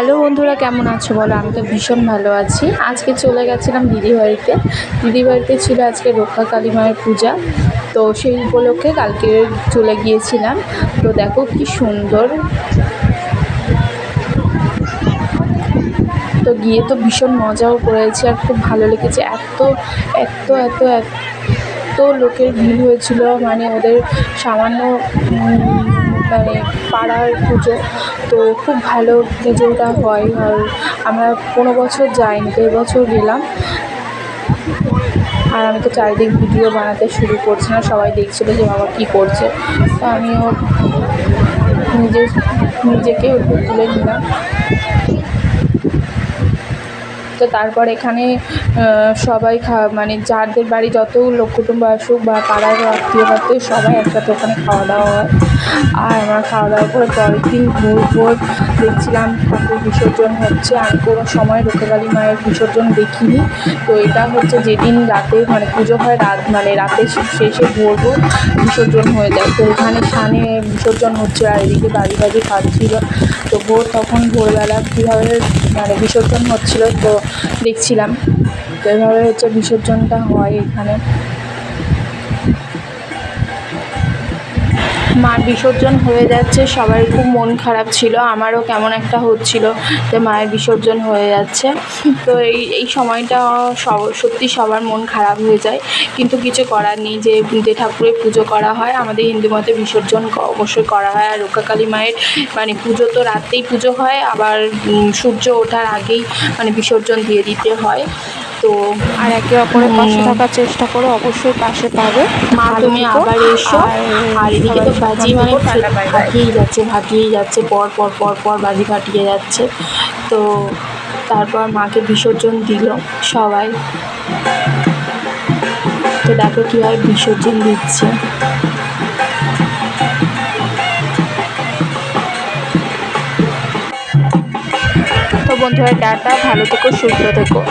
Hello বন্ধুরা, কেমন আছো বলো? আমি তো ভীষণ ভালো আছি। আজকে চলে গেছিলাম দিদিবাড়িতে। দিদিবাড়িতে ছিল আজকে রক্ষা কালী মায়ের পূজা, তো সেই উপলক্ষে কালকে চলে গিয়েছিলাম। তো দেখো কি সুন্দর, তো গিয়ে তো ভীষণ মজাও করেছি আর খুব ভালো লেগেছে। এত এত এত এত লোকের ভিড় হয়েছিল, মানে ওদের সামান্য মানে পাড়ার পুজো, তো খুব ভালো পুজোটা হয়। আর আমরা কোনো বছর যাইনি, তো এবছর গেলাম। আর আমি তো চারিদিক ভিডিও বানাতে শুরু করছি না, সবাই দেখছিলো যে বাবা কী করছে, তো আমিও নিজেকে একটু তুলে নিলাম। তো তারপর এখানে সবাই মানে যাদের বাড়ি যত লোক কুটুম্ব আসুক বা পাড়ার আত্মীয় আত্মীয় সবাই একসাথে ওখানে খাওয়া দাওয়া হয়। আর আমরা খাওয়া দাওয়া করে পরের দিন ভোর দেখছিলাম ঠাকুর বিসর্জন হচ্ছে। আমি কোনো সময় রক্ষা কালী মায়ের বিসর্জন দেখিনি। তো এটা হচ্ছে যেদিন রাতে মানে পুজো হয়, মানে রাতে শেষে ভোর বিসর্জন হয়ে যায়। তো এখানে সানে বিসর্জন হচ্ছে আর এদিকে বাজি খাচ্ছিল। তো তখন ভোরবেলা কীভাবে মানে বিসর্জন হচ্ছিলো তো দেখছিলাম। তো এভাবে হচ্ছে বিসর্জনটা হয় এখানে। মার বিসর্জন হয়ে যাচ্ছে, সবার খুব মন খারাপ ছিল, আমারও কেমন একটা হচ্ছিল যে মায়ের বিসর্জন হয়ে যাচ্ছে। তো এই সময়টা সত্যি সবার মন খারাপ হয়ে যায়, কিন্তু কিছু করার নেই। যে ঠাকুরের পুজো করা হয় আমাদের হিন্দু মতে বিসর্জন অবশ্যই করা হয়। আর রক্ষা কালী মায়ের মানে পুজো তো রাতেই পুজো হয়, আবার সূর্য ওঠার আগেই মানে বিসর্জন দিয়ে দিতে হয়। তো আর একে অপরের পাশে থাকার চেষ্টা করো, অবশ্যই পাশে পাবে। মা তুমি আবার এসো। আর এদিকে তো বাজি মানে ফাটিয়েই যাচ্ছে পর বাজি ফাটিয়ে যাচ্ছে। তো তারপর মাকে বিসর্জন দিল সবাই। তো দেখো কীভাবে বিসর্জন দিচ্ছে। তো বন্ধুরা, টাটা, ভালো থেকো, সুস্থ থেকো।